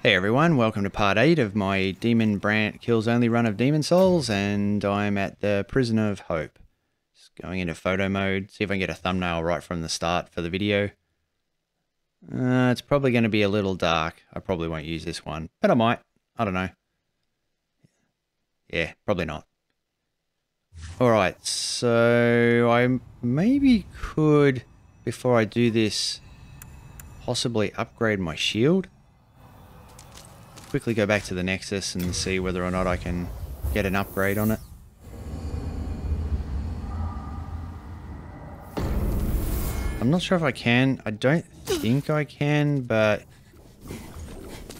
Hey everyone, welcome to part 8 of my Demonbrandt Kills Only run of Demon Souls, and I'm at the Prison of Hope. Just going into photo mode, see if I can get a thumbnail right from the start for the video. It's probably going to be a little dark. I probably won't use this one, but I might. I don't know. Yeah, probably not. Alright, so I maybe could, before I do this, possibly upgrade my shield. Quickly go back to the Nexus and see whether or not I can get an upgrade on it. I'm not sure if I can. I don't think I can, but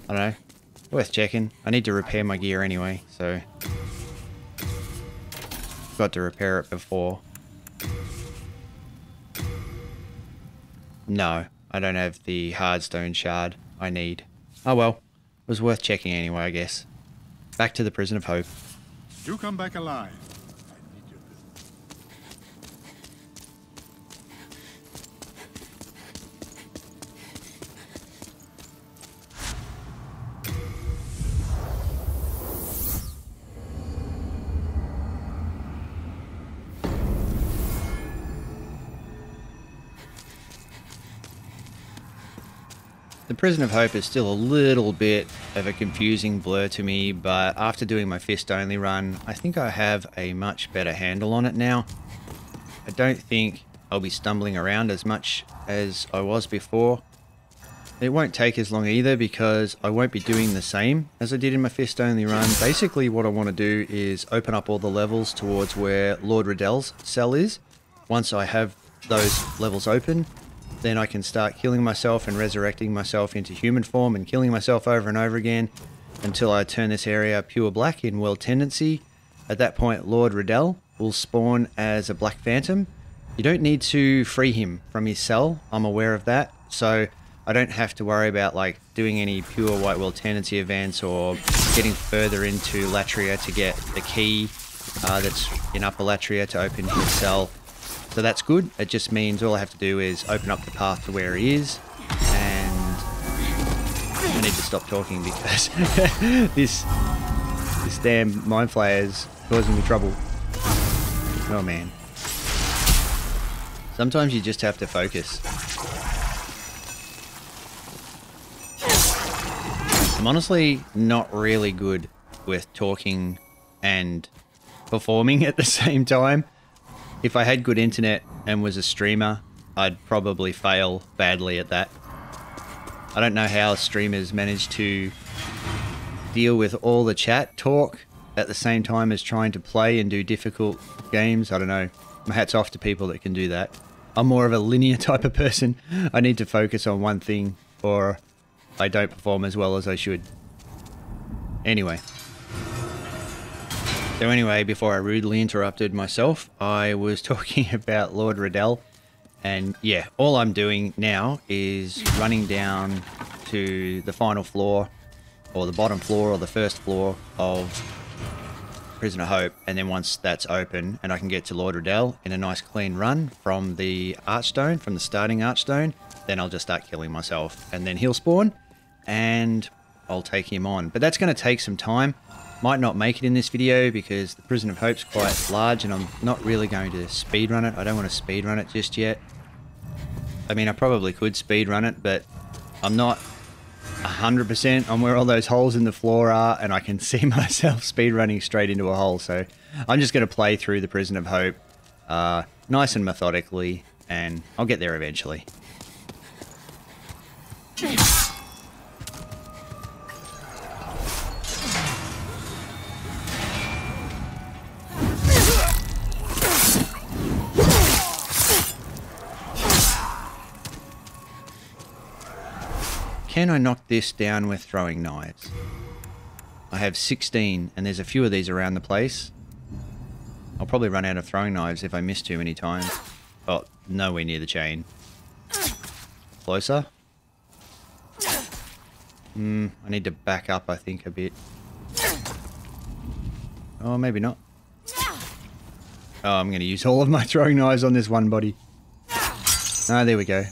I don't know. Worth checking. I need to repair my gear anyway, so got to repair it before. No, I don't have the hardstone shard I need. Oh well. It was worth checking anyway, I guess. Back to the Prison of Hope. Do come back alive. I need your The Prison of Hope is still a little bit of a confusing blur to me, but after doing my fist only run, I think I have a much better handle on it now. I don't think I'll be stumbling around as much as I was before. It won't take as long either because I won't be doing the same as I did in my fist only run. Basically what I want to do is open up all the levels towards where Lord Riddell's cell is. Once I have those levels open, then I can start killing myself and resurrecting myself into human form and killing myself over and over again until I turn this area pure black in World Tendency. At that point, Lord Riddell will spawn as a Black Phantom. You don't need to free him from his cell, I'm aware of that, so I don't have to worry about like doing any pure White World Tendency events or getting further into Latria to get the key that's in Upper Latria to open his cell. So that's good. It just means all I have to do is open up the path to where he is, and I need to stop talking because this damn Mind Flayer is causing me trouble. Oh man. Sometimes you just have to focus. I'm honestly not really good with talking and performing at the same time. If I had good internet and was a streamer, I'd probably fail badly at that. I don't know how streamers manage to deal with all the chat talk at the same time as trying to play and do difficult games. I don't know. My hat's off to people that can do that. I'm more of a linear type of person. I need to focus on one thing or I don't perform as well as I should. Anyway. So anyway, before I rudely interrupted myself, I was talking about Lord Riddell, and yeah, all I'm doing now is running down to the final floor, or the bottom floor, or the first floor of Prison of Hope, and then once that's open and I can get to Lord Riddell in a nice clean run from the Archstone, from the starting Archstone, then I'll just start killing myself, and then he'll spawn, and I'll take him on. But that's going to take some time. Might not make it in this video because the Prison of Hope's quite large and I'm not really going to speedrun it. I don't want to speedrun it just yet. I mean, I probably could speedrun it, but I'm not 100% on where all those holes in the floor are, and I can see myself speedrunning straight into a hole. So I'm just going to play through the Prison of Hope nice and methodically, and I'll get there eventually. Can I knock this down with throwing knives? I have 16 and there's a few of these around the place. I'll probably run out of throwing knives if I miss too many times. Oh, nowhere near the chain. Closer? I need to back up, I think, a bit. Oh, maybe not. Oh, I'm going to use all of my throwing knives on this one body. Ah, there we go.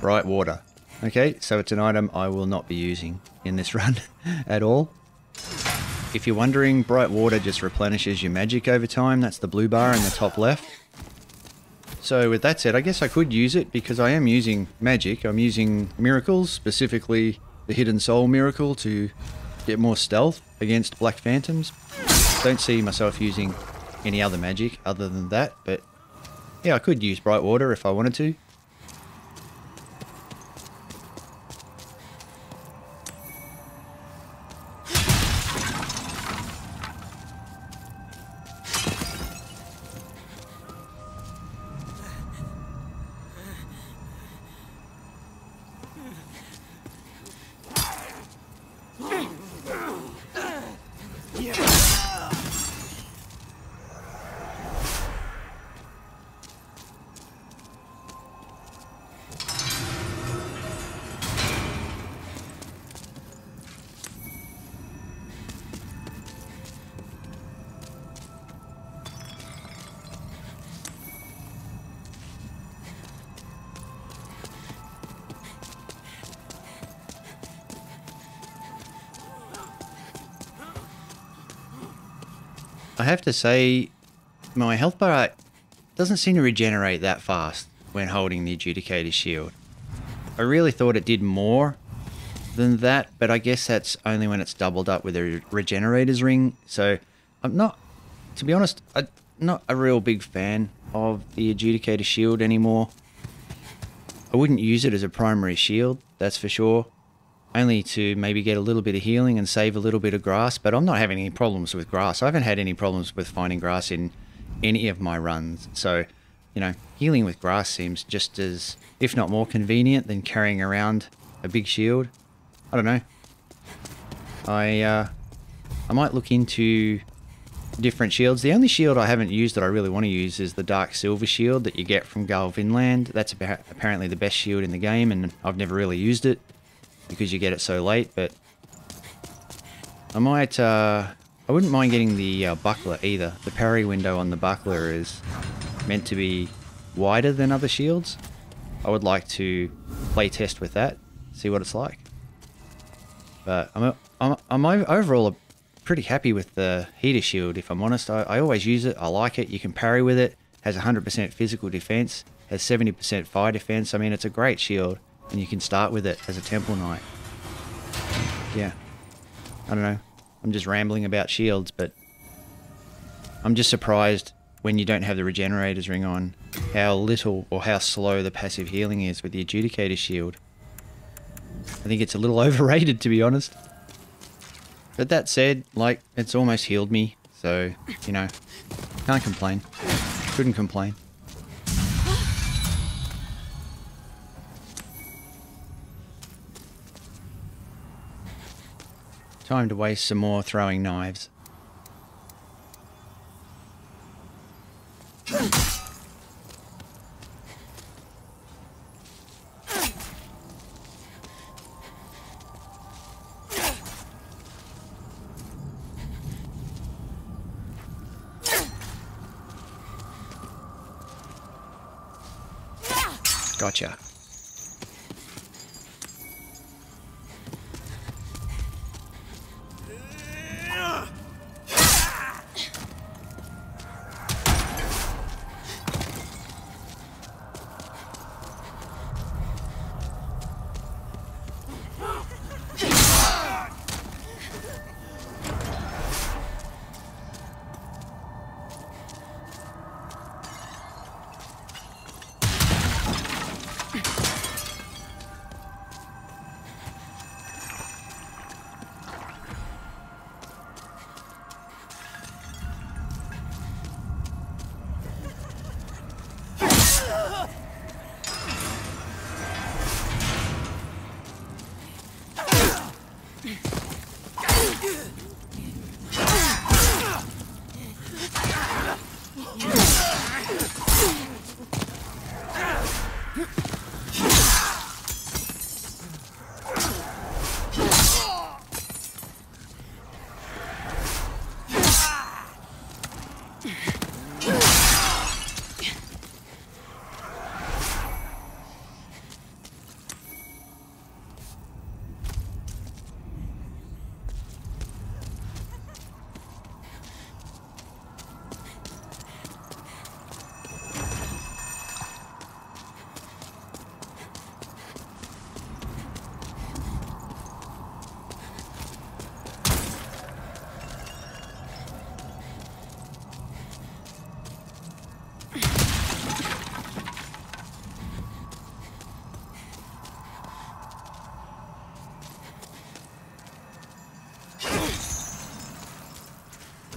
Bright water. Okay, so it's an item I will not be using in this run at all. If you're wondering, bright water just replenishes your magic over time. That's the blue bar in the top left. So with that said, I guess I could use it because I am using magic. I'm using miracles, specifically the Hidden Soul miracle to get more stealth against Black Phantoms. Don't see myself using any other magic other than that, but yeah, I could use bright water if I wanted to. I have to say, my health bar doesn't seem to regenerate that fast when holding the Adjudicator's shield. I really thought it did more than that, but I guess that's only when it's doubled up with a Regenerator's ring. So I'm not, to be honest, I'm not a real big fan of the Adjudicator shield anymore. I wouldn't use it as a primary shield, that's for sure. Only to maybe get a little bit of healing and save a little bit of grass, but I'm not having any problems with grass. I haven't had any problems with finding grass in any of my runs. So, you know, healing with grass seems just as, if not more convenient than carrying around a big shield. I don't know. I might look into different shields. The only shield I haven't used that I really want to use is the Dark Silver shield that you get from Galvinland. That's apparently the best shield in the game, and I've never really used it because you get it so late, but I might, I wouldn't mind getting the buckler either. The parry window on the buckler is meant to be wider than other shields. I would like to play test with that, see what it's like. But I'm overall pretty happy with the heater shield, if I'm honest. I always use it, I like it, you can parry with it, has 100% physical defense, has 70% fire defense. I mean, it's a great shield. And you can start with it as a Temple Knight. Yeah. I don't know. I'm just rambling about shields, but I'm just surprised when you don't have the Regenerator's ring on how little or how slow the passive healing is with the Adjudicator shield. I think it's a little overrated, to be honest. But that said, like, it's almost healed me, so, you know, can't complain. Couldn't complain. Time to waste some more throwing knives. Gotcha.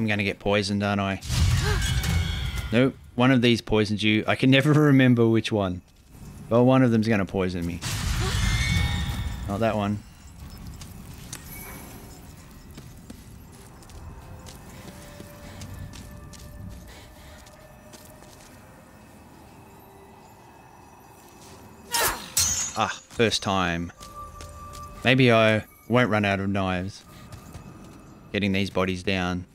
I'm going to get poisoned, aren't I? Nope. One of these poisons you. I can never remember which one. But one of them's going to poison me. Not that one. Ah, first time. Maybe I won't run out of knives. Getting these bodies down.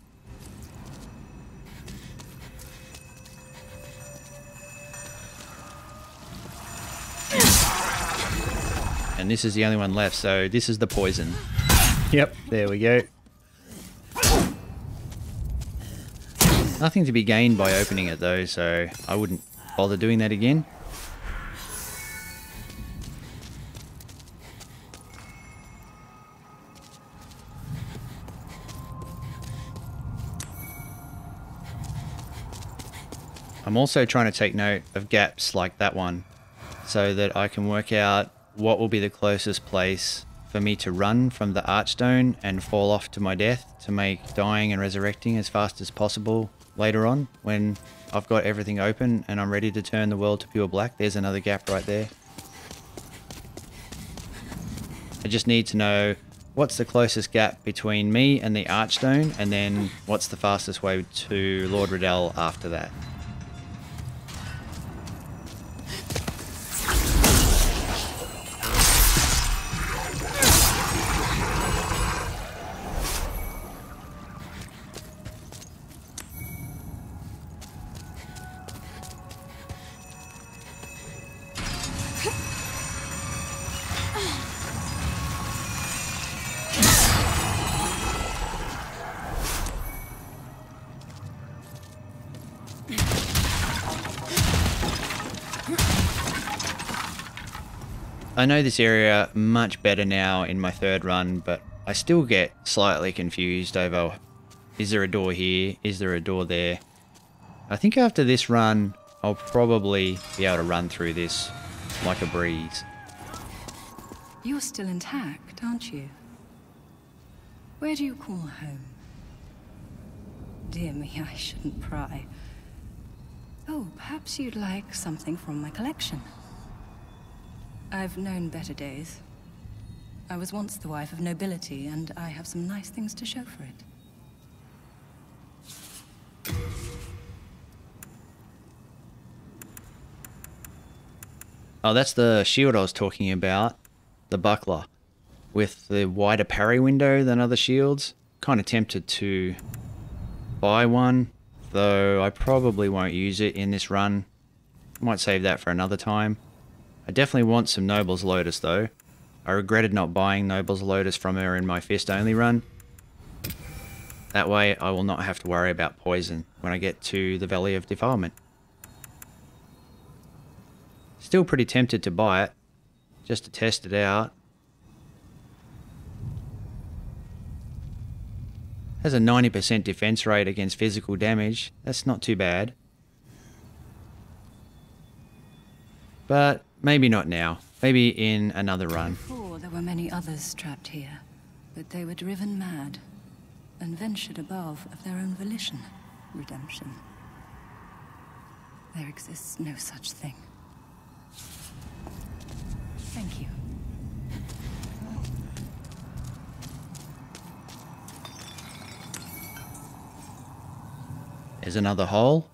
And this is the only one left, so this is the poison. Yep, there we go. Nothing to be gained by opening it though, so I wouldn't bother doing that again. I'm also trying to take note of gaps like that one so that I can work out what will be the closest place for me to run from the archstone and fall off to my death to make dying and resurrecting as fast as possible later on when I've got everything open and I'm ready to turn the world to pure black. There's another gap right there. I just need to know what's the closest gap between me and the archstone, and then what's the fastest way to Lord Riddell after that. I know this area much better now in my third run, but I still get slightly confused over, is there a door here? Is there a door there? I think after this run, I'll probably be able to run through this like a breeze. You're still intact, aren't you? Where do you call home? Dear me, I shouldn't pry. Oh, perhaps you'd like something from my collection. I've known better days. I was once the wife of nobility, and I have some nice things to show for it. Oh, that's the shield I was talking about. The buckler. With the wider parry window than other shields. Kind of tempted to buy one, though I probably won't use it in this run. Might save that for another time. I definitely want some Noble's Lotus though. I regretted not buying Noble's Lotus from her in my fist only run. That way I will not have to worry about poison when I get to the Valley of Defilement. Still pretty tempted to buy it, just to test it out. Has a 90% defense rate against physical damage. That's not too bad. But maybe not now. Maybe in another run. Before, there were many others trapped here, but they were driven mad and ventured above of their own volition. Redemption. There exists no such thing. Thank you. There's another hole.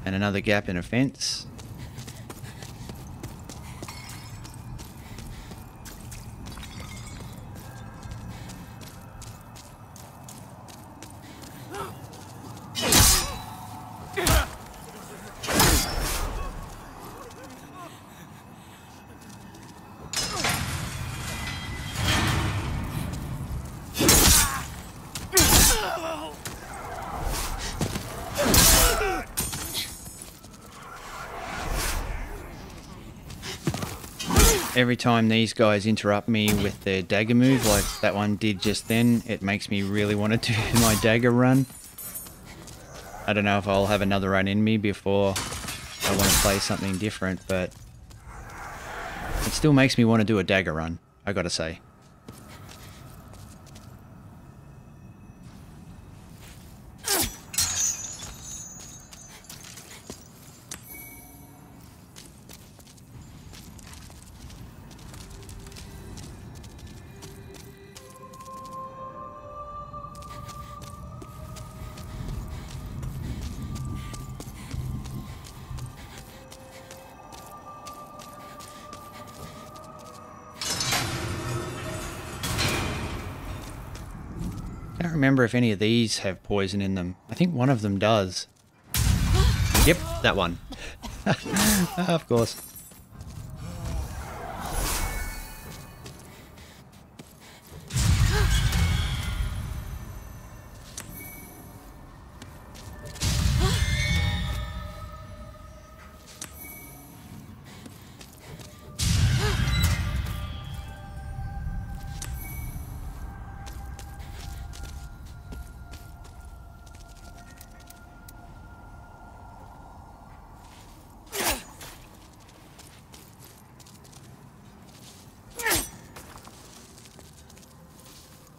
And another gap in a fence. Every time these guys interrupt me with their dagger move, like that one did just then, it makes me really want to do my dagger run. I don't know if I'll have another run in me before I want to play something different, but it still makes me want to do a dagger run, I gotta say. I don't remember if any of these have poison in them. I think one of them does. Yep, that one. Of course.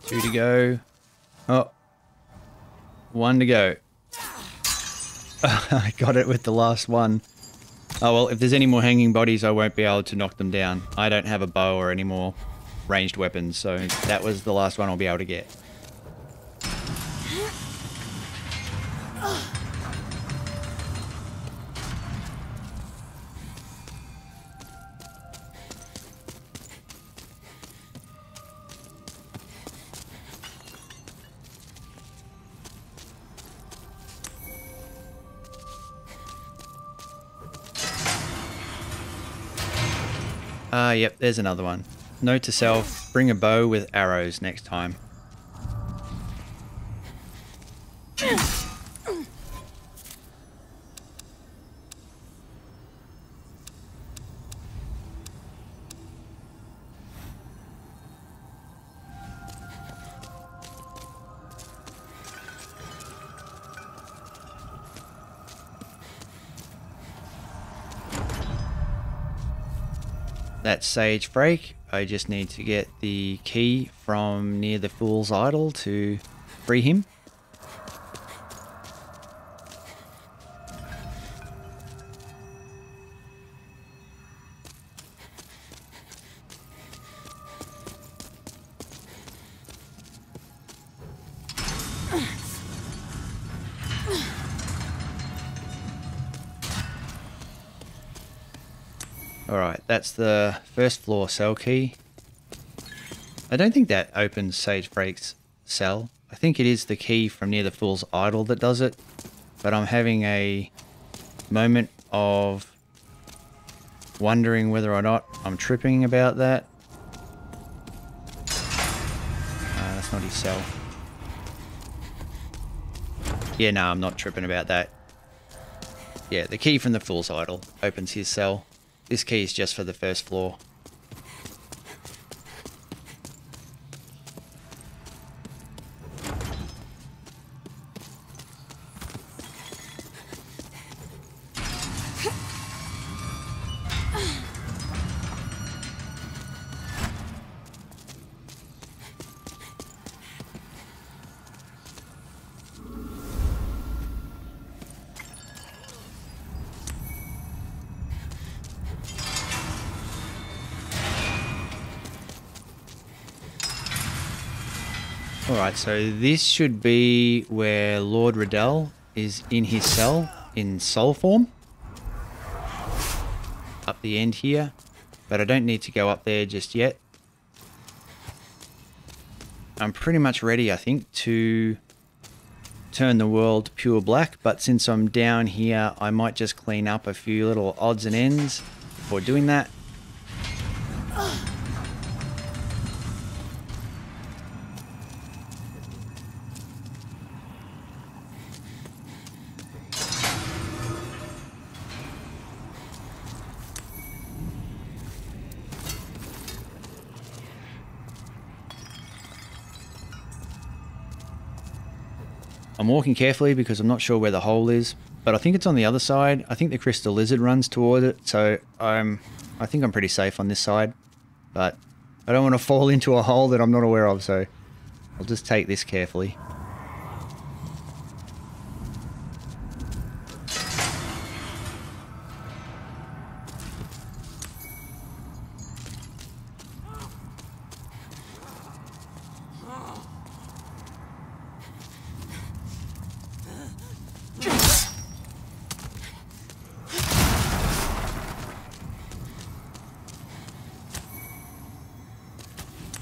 Two to go. Oh. One to go. I got it with the last one. Oh well, if there's any more hanging bodies, I won't be able to knock them down. I don't have a bow or any more ranged weapons, so that was the last one I'll be able to get. Yep, there's another one. Note to self, bring a bow with arrows next time. That's Sage Break. I just need to get the key from near the Fool's Idol to free him. Alright, that's the first floor cell key. I don't think that opens Sage Break's cell. I think it is the key from near the Fool's Idol that does it. But I'm having a moment of wondering whether or not I'm tripping about that. That's not his cell. Yeah, no, I'm not tripping about that. Yeah, the key from the Fool's Idol opens his cell. This key is just for the first floor. Alright, so this should be where Lord Riddell is in his cell in soul form. Up the end here. But I don't need to go up there just yet. I'm pretty much ready, I think, to turn the world pure black. But since I'm down here, I might just clean up a few little odds and ends before doing that. I'm walking carefully because I'm not sure where the hole is, but I think it's on the other side. I think the crystal lizard runs toward it, so I think I'm pretty safe on this side. But I don't want to fall into a hole that I'm not aware of, so I'll just take this carefully.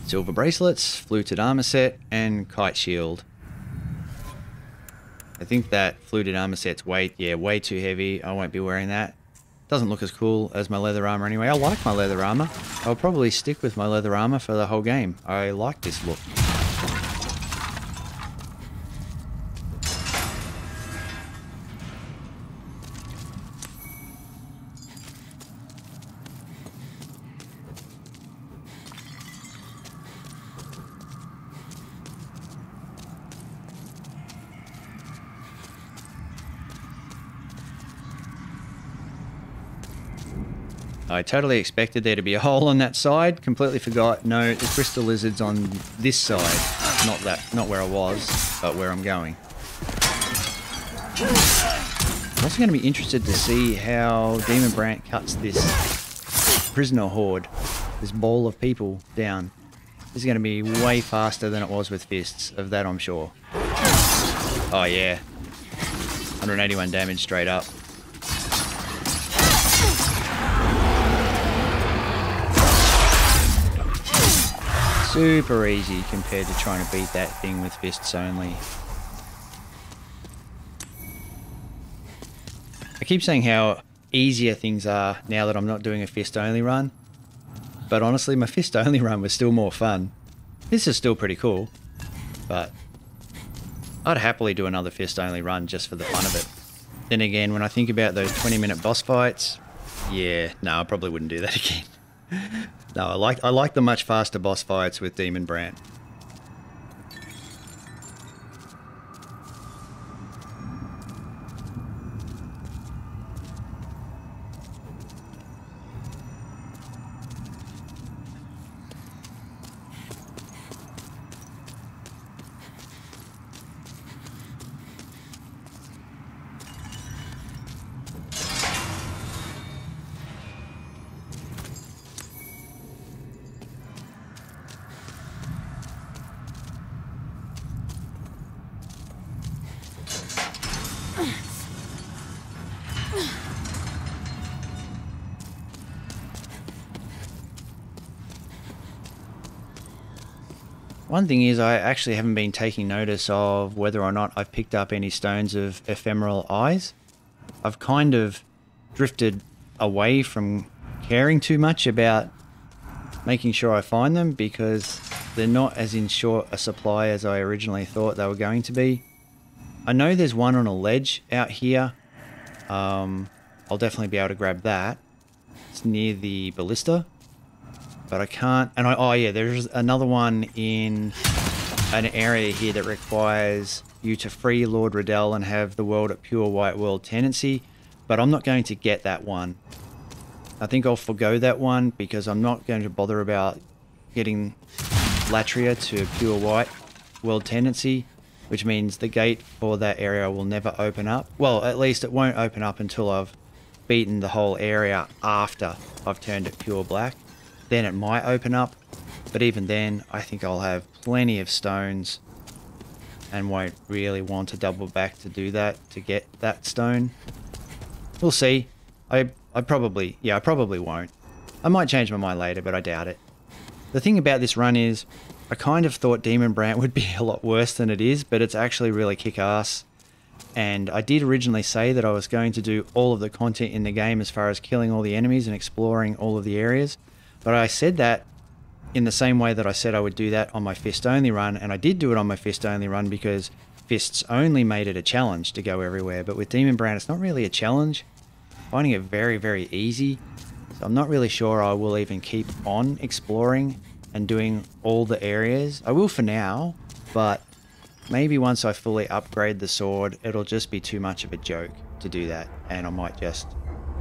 Silver bracelets, fluted armor set, and kite shield. I think that fluted armor set's way too heavy. I won't be wearing that. Doesn't look as cool as my leather armor anyway. I like my leather armor. I'll probably stick with my leather armor for the whole game. I like this look. I totally expected there to be a hole on that side. Completely forgot. No, the crystal lizard's on this side. Not where I was, but where I'm going. I'm also going to be interested to see how Demonbrandt cuts this prisoner horde, this ball of people down. This is going to be way faster than it was with fists, of that I'm sure. Oh yeah. 181 damage straight up. Super easy compared to trying to beat that thing with fists only. I keep saying how easier things are now that I'm not doing a fist only run, but honestly my fist only run was still more fun. This is still pretty cool, but I'd happily do another fist only run just for the fun of it. Then again, when I think about those 20-minute boss fights, yeah, no, I probably wouldn't do that again. No, I like the much faster boss fights with Demonbrandt. One thing is I actually haven't been taking notice of whether or not I've picked up any stones of ephemeral eyes. I've kind of drifted away from caring too much about making sure I find them because they're not as in short a supply as I originally thought they were going to be. I know there's one on a ledge out here. I'll definitely be able to grab that. It's near the ballista. But I can't, and oh yeah, there's another one in an area here that requires you to free Lord Riddell and have the world at pure white world tenancy, but I'm not going to get that one. I think I'll forgo that one because I'm not going to bother about getting Latria to pure white world tenancy, which means the gate for that area will never open up. Well, at least it won't open up until I've beaten the whole area after I've turned it pure black. Then it might open up, but even then I think I'll have plenty of stones and won't really want to double back to do that to get that stone. We'll see. I probably won't. I might change my mind later, but I doubt it. The thing about this run is I kind of thought Demonbrandt would be a lot worse than it is, but it's actually really kick-ass. And I did originally say that I was going to do all of the content in the game as far as killing all the enemies and exploring all of the areas. But I said that in the same way that I said I would do that on my fist only run, and I did do it on my fist only run because fists only made it a challenge to go everywhere. But with Demonbrandt, it's not really a challenge. I'm finding it very, very easy. So I'm not really sure I will even keep on exploring and doing all the areas. I will for now, but maybe once I fully upgrade the sword, it'll just be too much of a joke to do that, and I might just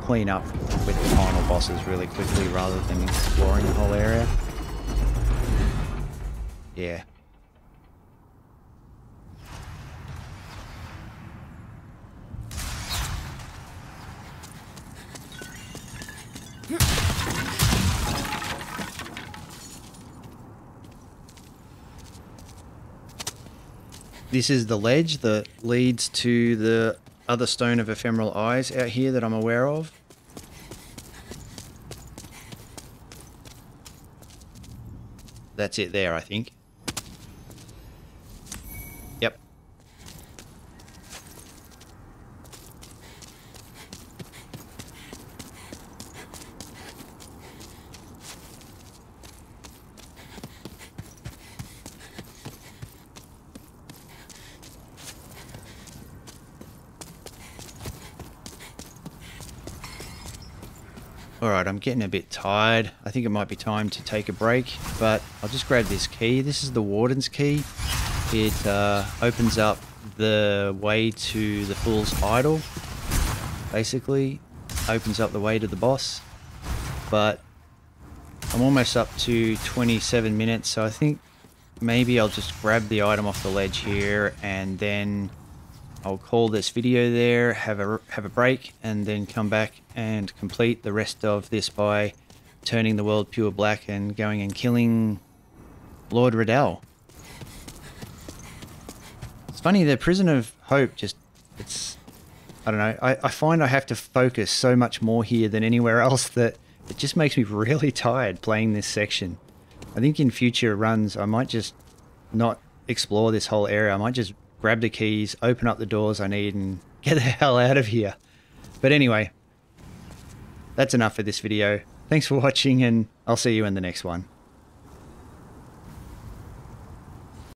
clean up with the final bosses really quickly rather than exploring the whole area. Yeah. This is the ledge that leads to the other stone of ephemeral eyes out here that I'm aware of. That's it there, I think. Yep. Alright, I'm getting a bit tired. I think it might be time to take a break, but I'll just grab this key. This is the Wardens Key. It opens up the way to the Fool's Idol. Basically, opens up the way to the boss. But I'm almost up to 27 minutes, so I think maybe I'll just grab the item off the ledge here and then I'll call this video there, have a break, and then come back and complete the rest of this by turning the world pure black and going and killing Lord Riddell. It's funny, the Prison of Hope just, I don't know, I find I have to focus so much more here than anywhere else that it just makes me really tired playing this section. I think in future runs I might just not explore this whole area. I might just grab the keys, open up the doors I need, and get the hell out of here. But anyway, that's enough for this video. Thanks for watching, and I'll see you in the next one.